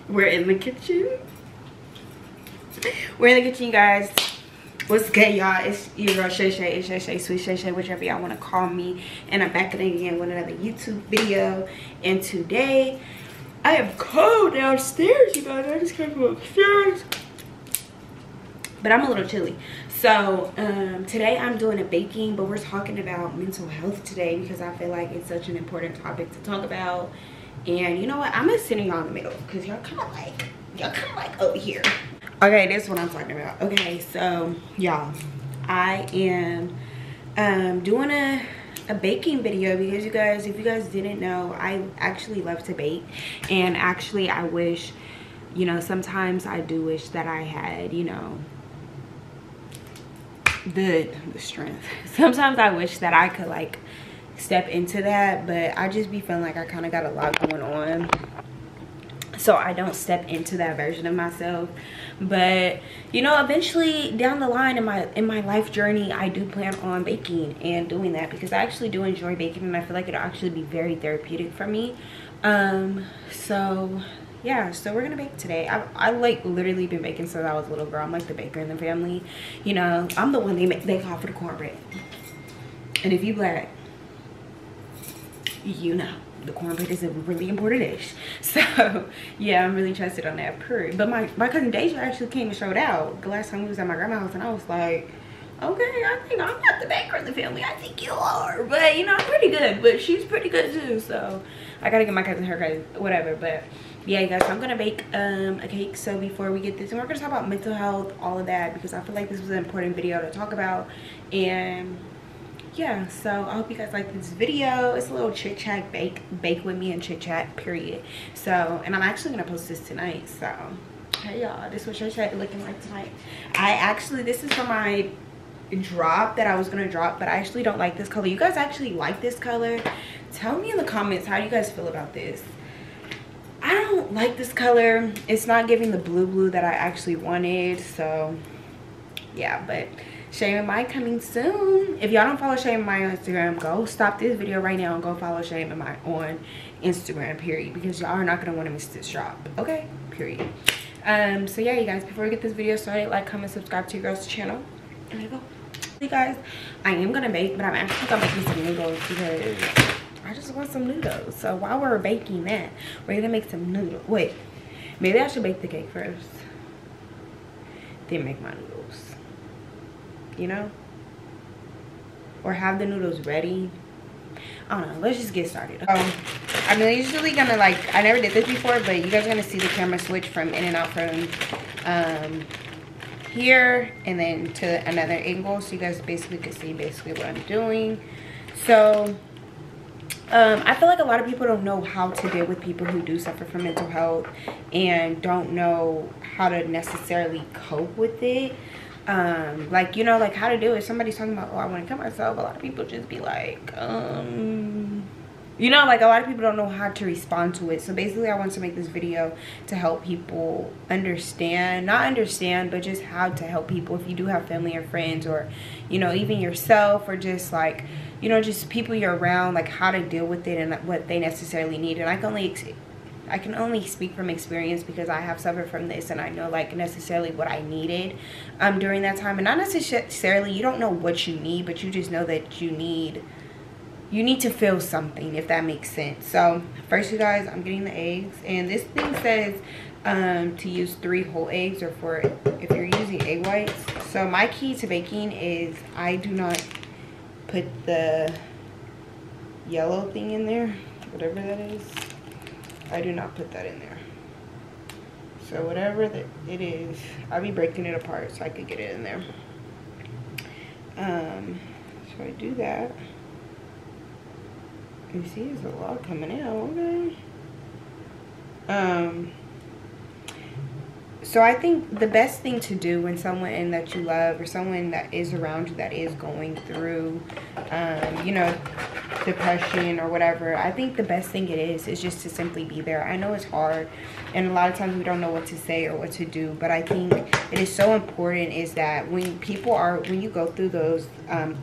We're in the kitchen. We're in the kitchen, you guys. What's good, y'all? It's your girl Shay Shay. It's Shay Shay, Sweet Shay Shay, whichever y'all want to call me. And I'm back again with another YouTube video. And today, I am cold downstairs, you guys. I just came from upstairs. But I'm a little chilly. So, today I'm doing a baking, but we're talking about mental health today because I feel like it's such an important topic to talk about. And you know what? I'm just sitting y'all in the middle because y'all kind of like over here. Okay, this is what I'm talking about. Okay, so y'all, I am doing a baking video because you guys, if you guys didn't know, I actually love to bake. And actually I wish, you know, sometimes I do wish that I had, you know, the strength. Sometimes I wish that I could like step into that, but I just be feeling like I kind of got a lot going on, so I don't step into that version of myself. But you know, eventually down the line in my life journey, I do plan on baking and doing that because I actually do enjoy baking, and I feel like it'll actually be very therapeutic for me. So yeah, so we're gonna bake today. I like literally been baking since I was a little girl. I'm like the baker in the family, you know. I'm the one they call for the cornbread, and if you black, you know the cornbread is a really important dish. So yeah, I'm really trusted on that period. But my cousin Deja actually came and showed out the last time we was at my grandma's house, and I was like, okay, I think I'm not the baker in the family. I think you are. But you know, I'm pretty good, but she's pretty good too, so I gotta give my cousin her credit, whatever. But yeah, you guys, so I'm gonna bake a cake. So before we get this, and we're gonna talk about mental health, all of that, because I feel like this was an important video to talk about. And yeah, so I hope you guys like this video. It's a little chit chat, bake with me and chit chat period. So, and I'm actually gonna post this tonight. So hey y'all, this is what chit chat looking like tonight. This is for my drop that I was gonna drop, but I actually don't like this color. You guys actually like this color? Tell me in the comments how you guys feel about this. I don't like this color. It's not giving the blue that I actually wanted. So yeah, but Shay and Mai coming soon. If y'all don't follow Shay and Mai on Instagram, go stop this video right now and go follow Shay and Mai on Instagram, period, because y'all are not gonna want to miss this drop. Okay, period. So yeah, you guys, before we get this video started, like, comment, subscribe to your girl's channel, and there you go. You guys, I am gonna bake, but I'm actually gonna make me some noodles because I just want some noodles. So while we're baking that, we're gonna make some noodles. Wait, maybe I should bake the cake first, then make my noodles, you know, or have the noodles ready. I don't know, let's just get started. I'm usually gonna, like, I never did this before, but you guys are gonna see the camera switch from in and out from here and then to another angle, so you guys basically can see what I'm doing. So I feel like a lot of people don't know how to deal with people who do suffer from mental health and don't know how to necessarily cope with it. Like, you know, like how to do it. Somebody's talking about, oh, I want to kill myself. A lot of people just be like, you know, like a lot of people don't know how to respond to it. So basically I want to make this video to help people understand, not understand, but just how to help people if you do have family or friends, or, you know, even yourself, or just like, you know, just people you're around, like how to deal with it and what they necessarily need. And I can only speak from experience because I have suffered from this, and I know like necessarily what I needed during that time. And not necessarily, you don't know what you need, but you just know that you need to feel something, if that makes sense. So first, you guys, I'm getting the eggs, and this thing says to use 3 whole eggs, or for if you're using egg whites. So my key to baking is I do not put the yellow thing in there, whatever that is. I do not put that in there. So whatever it is, I'll be breaking it apart so I could get it in there. So I do that. You see, there's a lot coming out. Okay. So So I think the best thing to do when someone that you love or someone that is around you that is going through, you know, depression or whatever, I think the best thing it is just to simply be there. I know it's hard, and a lot of times we don't know what to say or what to do, but I think it is so important is that when you go through those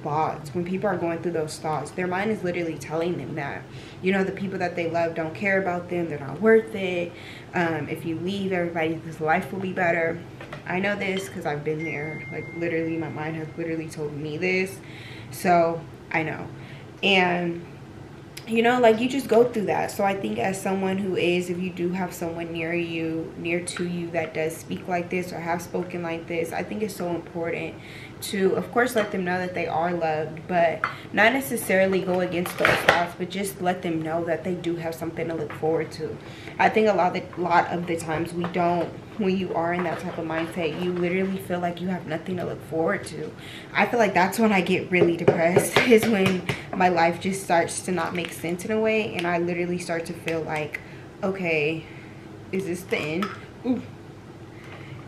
thoughts, when people are going through those thoughts, their mind is literally telling them that, you know, the people that they love don't care about them, they're not worth it. If you leave, everybody's life will be better. I know this because I've been there. Like, literally, my mind has literally told me this, so I know. And you know, like, you just go through that. So I think as someone who is, if you do have someone near to you that does speak like this or have spoken like this, I think it's so important to, of course, let them know that they are loved, but not necessarily go against those thoughts, but just let them know that they do have something to look forward to. I think a lot of the times we don't. When you are in that type of mindset, you literally feel like you have nothing to look forward to. I feel like that's when I get really depressed, is when my life just starts to not make sense in a way, and I literally start to feel like, okay, is this the end? Ooh.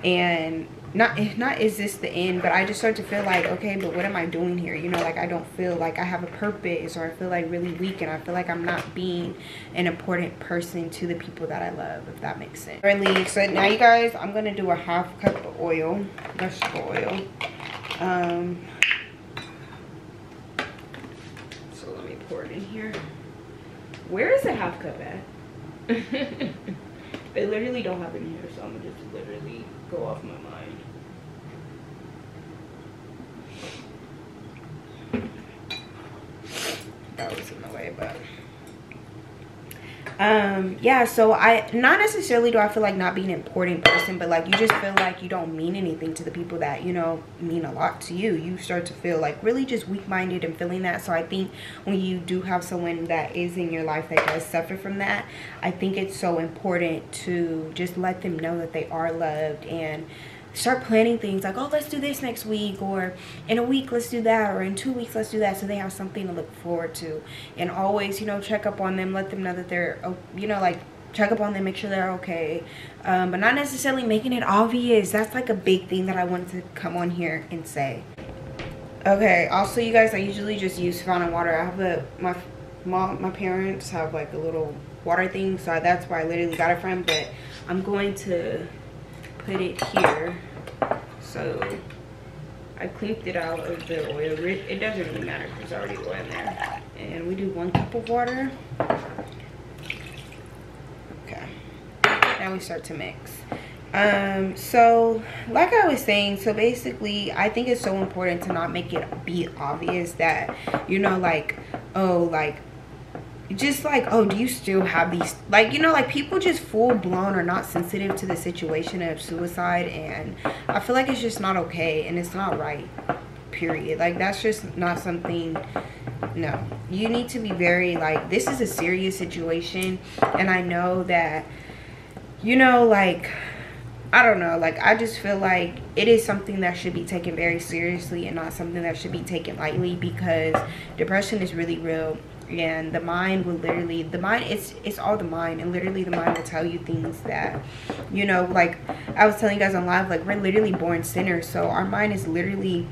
And not is this the end, but I just start to feel like, okay, but what am I doing here? You know, like, I don't feel like I have a purpose, or I feel like really weak, and I feel like I'm not being an important person to the people that I love, if that makes sense. Really, so now you guys, I'm gonna do a 1/2 cup of oil, vegetable oil. So let me pour it in here. Where is the 1/2 cup at? They literally don't have it in here, so I'm gonna just literally go off my mind. That was in the way, but yeah, so not necessarily do I feel like not being an important person, but like, you just feel like you don't mean anything to the people that, you know, mean a lot to you. You start to feel like really just weak-minded and feeling that. So I think when you do have someone that is in your life that does suffer from that, I think it's so important to just let them know that they are loved, and start planning things like, oh, let's do this next week, or in a week let's do that, or in 2 weeks let's do that, so they have something to look forward to. And always, you know, check up on them, let them know that they're, you know, like, check up on them, make sure they're okay, but not necessarily making it obvious. That's like a big thing that I wanted to come on here and say. Okay, also, you guys, I usually just use fountain water. I have my parents have like a little water thing, so that's where I literally got it from, but I'm going to put it here. So I cleaned it out of the oil. It doesn't really matter because there's already oil in there. And we do 1 cup of water. Okay, now we start to mix. So like I was saying, so basically I think it's so important to not make it be obvious that, you know, like, oh, like, just like, oh, do you still have these, like, you know, like, people just full-blown are not sensitive to the situation of suicide, and I feel like it's just not okay, and it's not right, period. Like, that's just not something. No, you need to be very, like, this is a serious situation, and I know that, you know, like, I don't know, like, I just feel like it is something that should be taken very seriously and not something that should be taken lightly, because depression is really real. And the mind will literally, it's all the mind, and literally the mind will tell you things that, you know, like I was telling you guys on live, like, we're literally born sinners, so our mind is literally,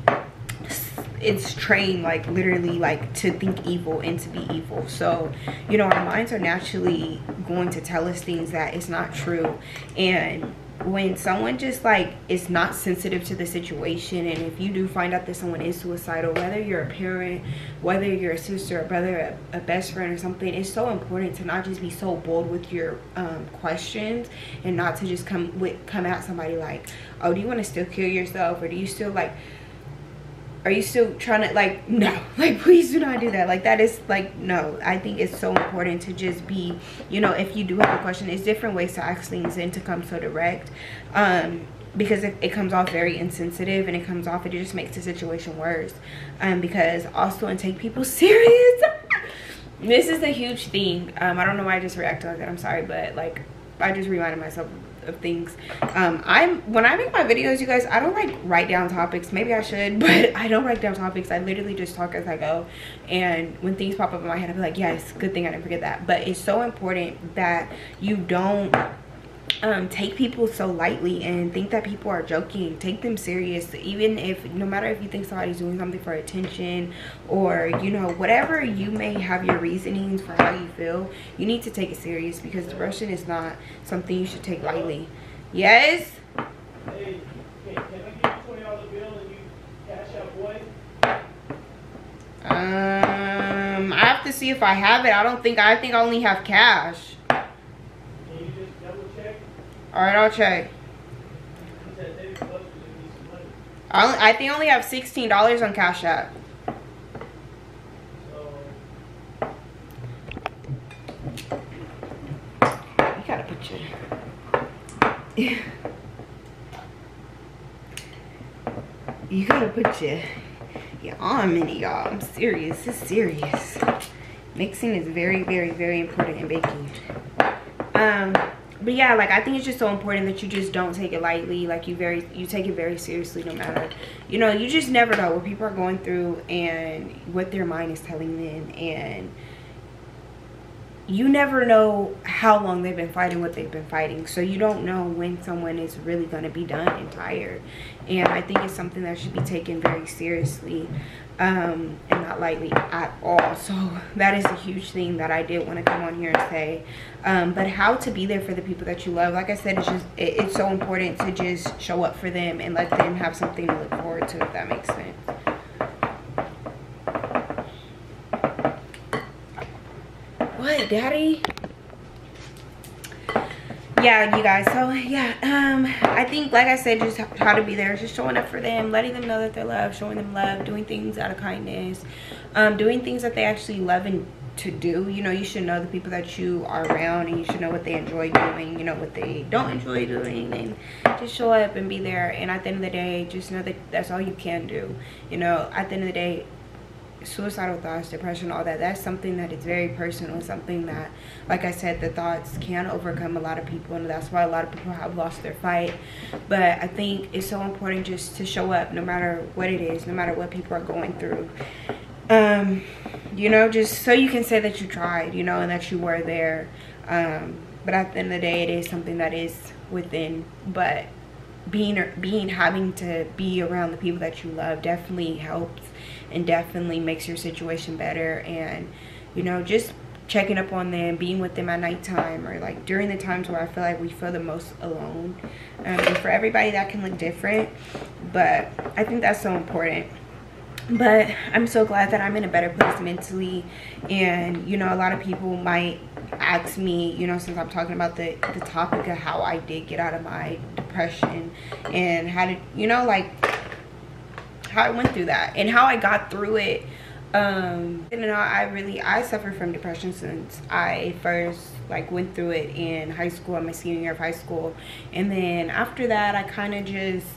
it's trained, like, literally, like, to think evil and to be evil. So, you know, our minds are naturally going to tell us things that is not true. And when someone just, like, is not sensitive to the situation, and if you do find out that someone is suicidal, whether you're a parent, whether you're a sister, a brother, a best friend or something, it's so important to not just be so bold with your questions, and not to just come at somebody like, oh, do you want to still kill yourself, or do you still, like, are you still trying to, like, no, like, please do not do that. Like, that is, like, no. I think it's so important to just be, you know, if you do have a question, it's different ways to ask things and to come so direct, because it comes off very insensitive, and it comes off, it just makes the situation worse, because also, and take people serious. This is a huge thing. I don't know why I just reacted like that, I'm sorry, but, like, I just reminded myself of things. When I make my videos, you guys, I don't, like, write down topics. Maybe I should, but I don't write down topics. I literally just talk as I go, and when things pop up in my head, I'll be like, yes, good thing I didn't forget that. But it's so important that you don't take people so lightly and think that people are joking. Take them serious, even if, no matter if you think somebody's doing something for attention, or you know, whatever you may have your reasonings for how you feel, you need to take it serious, because depression is not something you should take lightly. Yes. Hey, can I give you $20 bill and you cash out boy? I have to see if I have it. I think I only have cash. Can you just double check? All right, I'll check. I think I only have $16 on Cash App. You gotta put your you gotta put your arm in it, y'all. I'm serious. It's serious. Mixing is very, very, very important in baking. But yeah, like, I think it's just so important that you just don't take it lightly. Like, you take it very seriously, no matter, you know, you just never know what people are going through and what their mind is telling them, and you never know how long they've been fighting what they've been fighting. So you don't know when someone is really going to be done and tired. And I think it's something that should be taken very seriously, and not lightly at all. So that is a huge thing that I did want to come on here and say. But how to be there for the people that you love, like I said, it's just it's so important to just show up for them and let them have something to look forward to, if that makes sense. What, daddy? Yeah, you guys, so yeah, I think, like I said, just how to be there, just showing up for them, letting them know that they're loved, showing them love, doing things out of kindness, doing things that they actually love and to do. You know, you should know the people that you are around, and you should know what they enjoy doing, you know, what they don't enjoy doing, and just show up and be there. And at the end of the day, just know that that's all you can do. You know, at the end of the day, suicidal thoughts, depression, all that, that's something that is very personal, something that, like I said, the thoughts can overcome a lot of people, and that's why a lot of people have lost their fight. But I think it's so important just to show up, no matter what it is, no matter what people are going through, you know, just so you can say that you tried, you know, and that you were there. But at the end of the day, it is something that is within. But having to be around the people that you love definitely helps, and definitely makes your situation better. And, you know, just checking up on them, being with them at nighttime, or like during the times where I feel like we feel the most alone. And for everybody that can look different, but I think that's so important. But I'm so glad that I'm in a better place mentally. And, you know, a lot of people might ask me, you know, since I'm talking about the topic of how I did get out of my depression, and how to, you know, like how I went through that and how I got through it. You know, I suffered from depression since I first like went through it in high school, in my senior year of high school. And then after that, I kind of just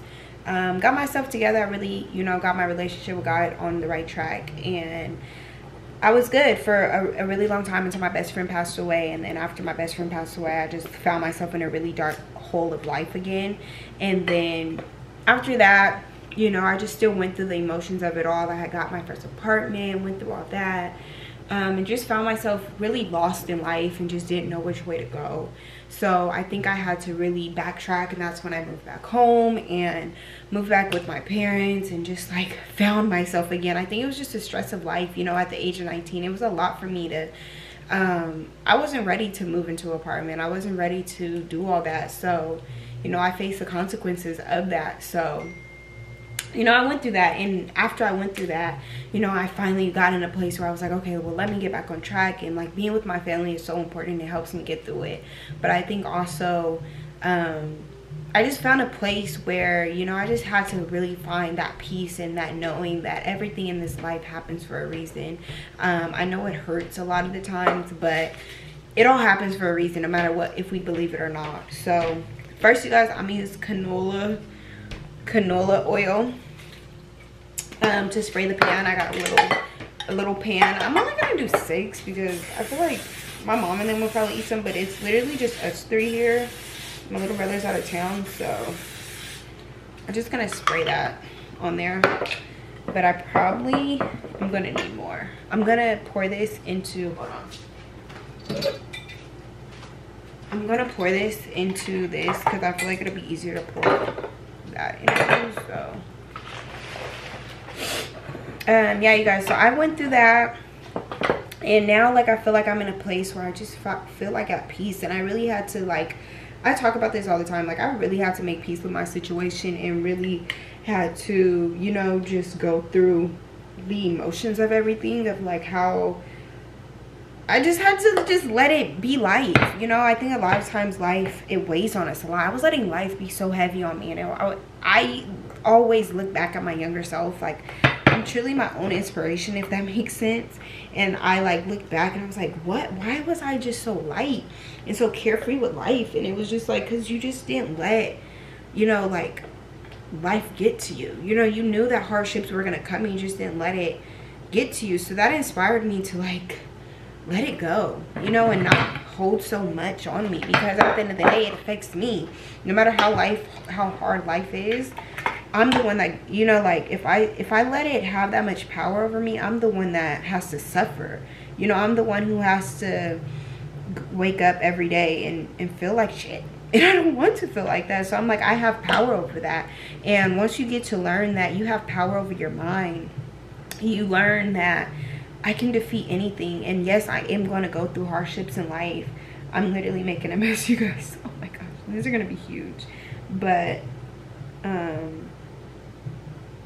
got myself together. I really, you know, got my relationship with God on the right track, and I was good for a really long time until my best friend passed away. And then after my best friend passed away, I just found myself in a really dark hole of life again. And then after that, you know, I just still went through the emotions of it all. I had got my first apartment, went through all that, and just found myself really lost in life and just didn't know which way to go. So I think I had to really backtrack, and that's when I moved back home and moved back with my parents and just like found myself again. I think it was just the stress of life, you know, at the age of 19. It was a lot for me to, I wasn't ready to move into an apartment. I wasn't ready to do all that. So, you know, I faced the consequences of that. So, you know, I went through that, and after I went through that, you know, I finally got in a place where I was like, okay, well, let me get back on track. And like being with my family is so important. It helps me get through it. But I think also, I just found a place where, you know, I just had to really find that peace and that knowing that everything in this life happens for a reason. I know it hurts a lot of the times, but it all happens for a reason, no matter what, if we believe it or not. So first, you guys, I'm gonna use canola oil to spray the pan. I got a little pan. I'm only gonna do 6 because I feel like my mom and them will probably eat some, but it's literally just us 3 here. My little brother's out of town, so I'm just gonna spray that on there. But I probably am gonna need more. I'm gonna pour this into, hold on. I'm gonna pour this into this because I feel like it'll be easier to pour that into. So yeah, you guys, so I went through that, and now like I feel like I'm in a place where I just feel like at peace. And I really had to, like, I talk about this all the time, like I really had to make peace with my situation and really had to, you know, just go through the emotions of everything, of like how I just had to just let it be life. You know, I think a lot of times life, it weighs on us a lot. I was letting life be so heavy on me, and I always look back at my younger self like I'm truly my own inspiration, if that makes sense. And I like looked back and I was like, what? Why was I just so light and so carefree with life? And it was just like, because you just didn't let, you know, like life get to you. You know, you knew that hardships were gonna come and you just didn't let it get to you. So that inspired me to like let it go, you know, and not hold so much on me, because at the end of the day it affects me. No matter how hard life is, I'm the one that, you know, like if I let it have that much power over me, I'm the one that has to suffer. You know, I'm the one who has to wake up every day and feel like shit. And I don't want to feel like that. So I'm like, I have power over that. And once you get to learn that you have power over your mind, you learn that I can defeat anything. And yes, I am going to go through hardships in life. I'm literally making a mess, you guys. Oh my gosh, these are going to be huge. But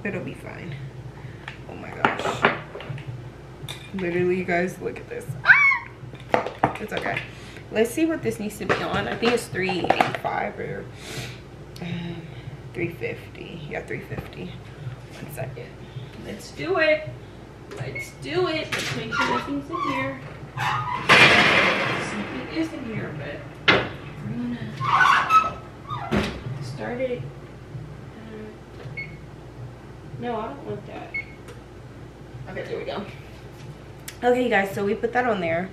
it'll be fine. Oh my gosh. Literally, you guys, look at this. Ah! It's okay. Let's see what this needs to be on. I think it's 385 or 350. Yeah, 350. 1 second. Let's do it. Let's do it. Let's make sure nothing's in here. Something is in here, but I'm gonna start it. No, I don't want that. Okay, there we go. Okay, you guys, so we put that on there.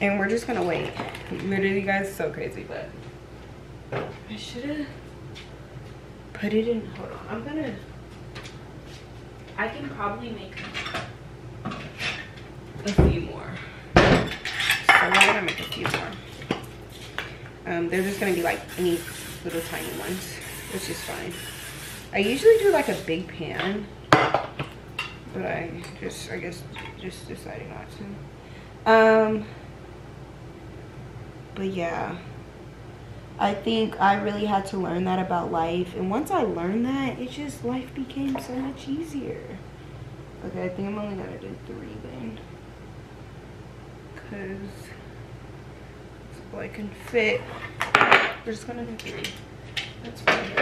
And we're just gonna wait. Literally, guys, so crazy, but I should have put it in. Hold on, I can probably make a few more. So we're gonna make a few more. They're just gonna be like any little tiny ones, which is fine. I usually do like a big pan, but I guess just decided not to. But yeah, I think I really had to learn that about life. And once I learned that, it just, life became so much easier. Okay, I think I'm only gonna do 3 then, because that's all I can fit. We're just gonna do 3. That's fine.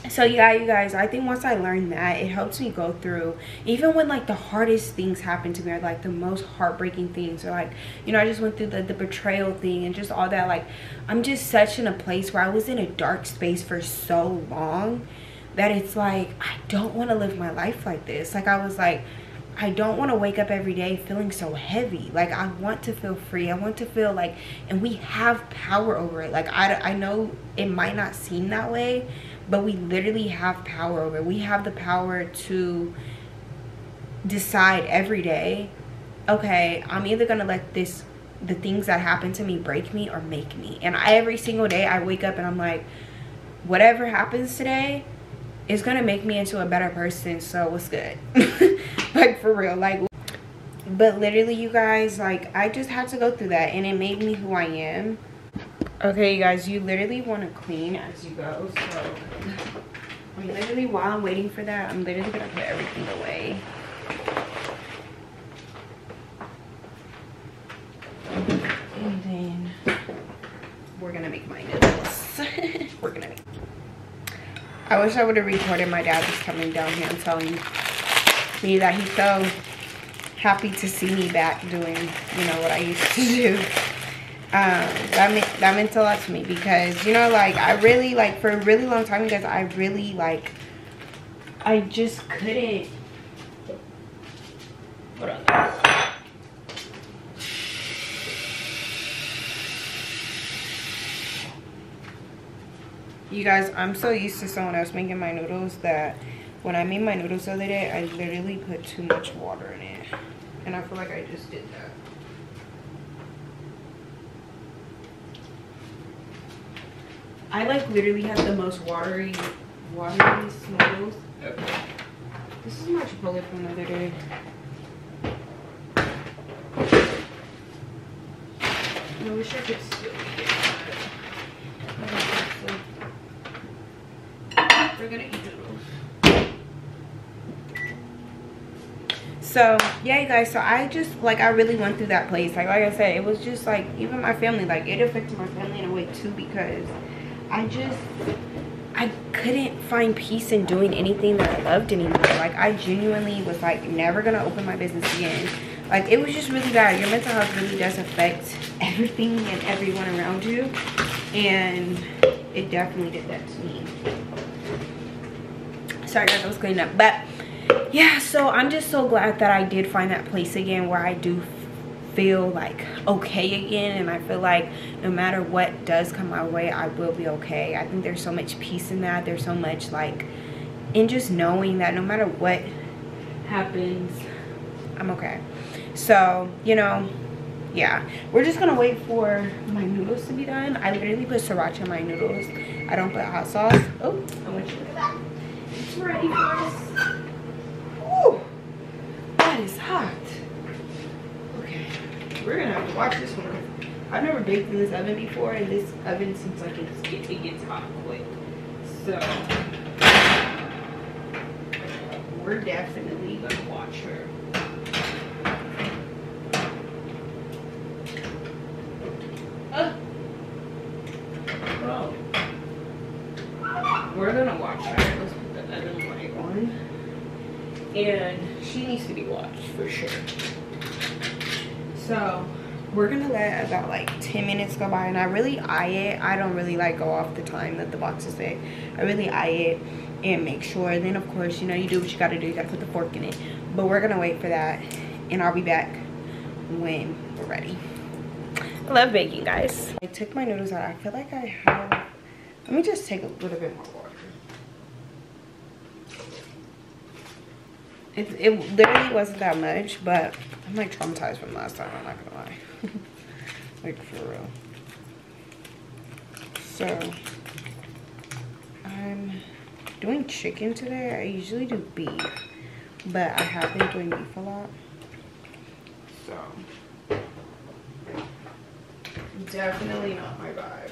So yeah, you guys, I think once I learned that, it helps me go through, even when like the hardest things happen to me, or like the most heartbreaking things, or like, you know, I just went through the betrayal thing and just all that. Like, I'm just such in a place where I was in a dark space for so long that it's like, I don't want to live my life like this. Like, I was like, I don't want to wake up every day feeling so heavy. Like, I want to feel free. I want to feel like, and we have power over it. Like, I know it might not seem that way, but we literally have power over it. We have the power to decide every day, okay, I'm either going to let the things that happen to me break me or make me. And every single day I wake up and I'm like, whatever happens today is going to make me into a better person. So what's good? Like, for real. Like, but literally, you guys, like, I just had to go through that, and it made me who I am. Okay, you guys, you literally want to clean as you go. So I'm literally, while I'm waiting for that, I'm literally gonna put everything away. And then we're gonna make my noodles. We're gonna make. I wish I would have recorded my dad just coming down here and telling me that he's so happy to see me back doing, you know, what I used to do. That meant a lot to me, because, you know, like, I really, like, for a really long time, you guys, I really, like, I just couldn't. Hold on, guys. You guys, I'm so used to someone else making my noodles that when I made my noodles the other day, I literally put too much water in it. And I feel like I just did that. I like literally have the most watery noodles. This is my Chipotle from the other day. I wish I could still eat it. We're gonna eat noodles. So yeah, you guys, so I just like, I really went through that place. Like I said, it was just like, even my family, like it affected my family in a way too, because I couldn't find peace in doing anything that I loved anymore. Like I genuinely was like never gonna open my business again. Like it was just really bad. Your mental health really does affect everything and everyone around you, and it definitely did that to me. Sorry guys, I was cleaning up. But yeah, so I'm just so glad that I did find that place again where I do feel like okay again, and I feel like no matter what does come my way, I will be okay. I think there's so much peace in that. There's so much like in just knowing that no matter what happens, I'm okay. So, you know, yeah, we're just gonna wait for my noodles to be done. I literally put sriracha in my noodles. I don't put hot sauce. Oh, I want you to look at that. It's ready for us. Ooh, that is hot. Okay, we're gonna have to watch this one. I've never baked in this oven before, and this oven seems like it gets hot quick. So we're definitely gonna watch her. Oh. We're gonna watch her. Let's put the oven light on. And she needs to be watched for sure. So we're gonna let about like 10 minutes go by, and I really eye it. I don't really like go off the time that the boxes say. I really eye it and make sure. And then of course, you know, you do what you gotta do. You gotta put the fork in it. But we're gonna wait for that, and I'll be back when we're ready. I love baking, guys. I took my noodles out. I feel like I have, let me just take a little bit more water. It literally wasn't that much, but I'm like traumatized from last time, I'm not gonna lie. Like for real. So I'm doing chicken today. I usually do beef, but I have been doing beef a lot. So definitely not my vibe.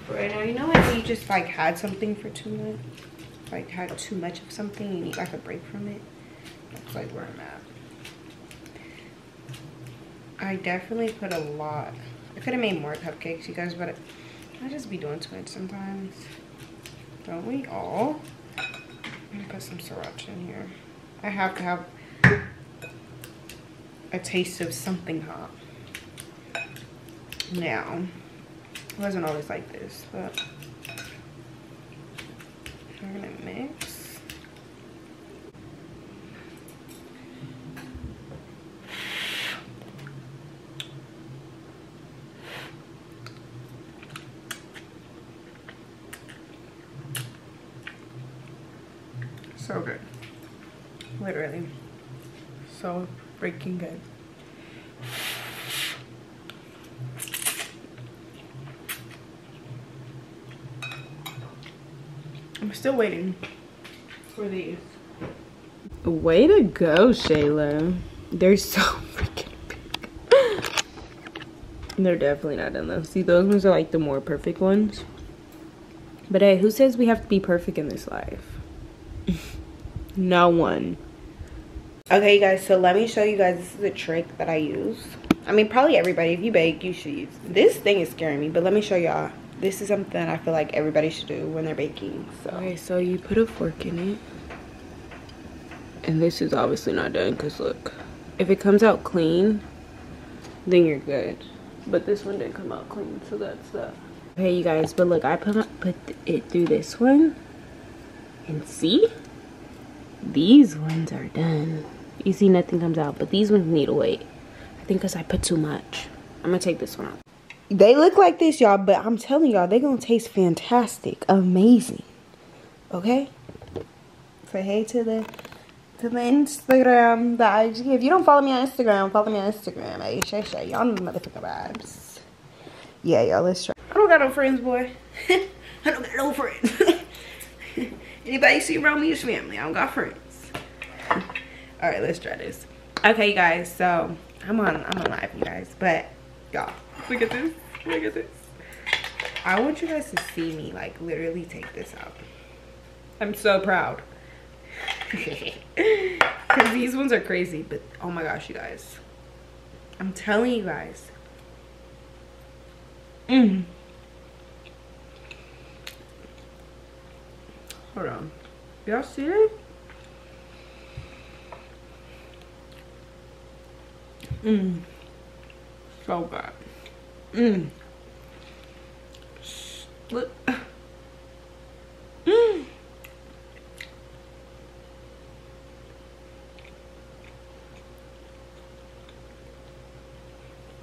But right now, you know when you just like had something for too much? Like had too much of something, you need like a break from it. That's like where I'm at. I definitely put a lot. I could have made more cupcakes, you guys, but I just be doing too much sometimes. Don't we all? I'm gonna put some sriracha in here. I have to have a taste of something hot. Now, it wasn't always like this, but we're gonna mix. So good. Literally. So freaking good. I'm still waiting for these. Way to go, Shayla. They're so freaking big. They're definitely not done though. See, those ones are like the more perfect ones. But hey, who says we have to be perfect in this life? No one. Okay, you guys, so let me show you guys. This is a trick that I use. I mean, probably everybody, if you bake, you should use. This thing is scaring me, but let me show y'all. This is something I feel like everybody should do when they're baking. So okay, so you put a fork in it, and this is obviously not done because look, if it comes out clean, then you're good. But this one didn't come out clean, so that's that. Okay, you guys, but look, I put it through this one, and see, these ones are done. You see, nothing comes out, but these ones need to wait. I think because I put too much. I'm gonna take this one out. They look like this, y'all, but I'm telling y'all, they're gonna taste fantastic, amazing. Okay? Say hey to the Instagram, the IG. If you don't follow me on Instagram, follow me on Instagram. Hey, Shay. Y'all know the motherfucking vibes. Yeah, y'all, let's try. I don't got no friends, boy. I don't got no friends. Anybody see around me is family. I don't got friends. All right, let's try this. Okay, you guys, so I'm on live, you guys, but y'all, look at this. Look at this. I want you guys to see me like literally take this out. I'm so proud. Because these ones are crazy, but oh my gosh, you guys. I'm telling you guys. Hold on. Y'all see it? So good. Look.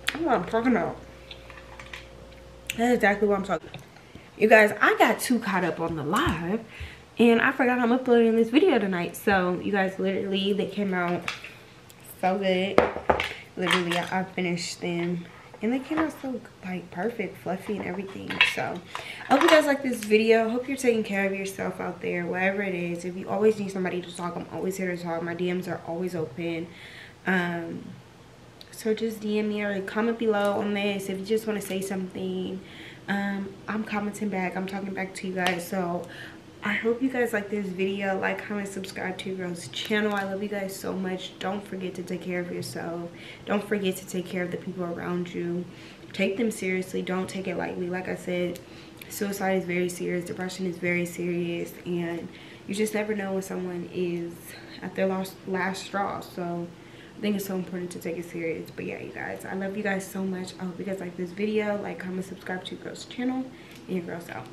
That's what I'm talking about. That's exactly what I'm talking about. You guys, I got too caught up on the live and I forgot I'm uploading this video tonight. So you guys, literally, they came out so good. Literally, I finished them and they came out so like perfect, fluffy and everything. So I hope you guys like this video. Hope you're taking care of yourself out there, whatever it is. If you always need somebody to talk, I'm always here to talk. My DMs are always open. So just DM me or comment below on this if you just want to say something. I'm commenting back. I'm talking back to you guys. So I hope you guys like this video. Like, comment, subscribe to your girl's channel. I love you guys so much. Don't forget to take care of yourself. Don't forget to take care of the people around you. Take them seriously. Don't take it lightly. Like I said, suicide is very serious. Depression is very serious. And you just never know when someone is at their last straw. So I think it's so important to take it serious. But yeah, you guys, I love you guys so much. I hope you guys like this video. Like, comment, subscribe to your girl's channel. And your girl's out.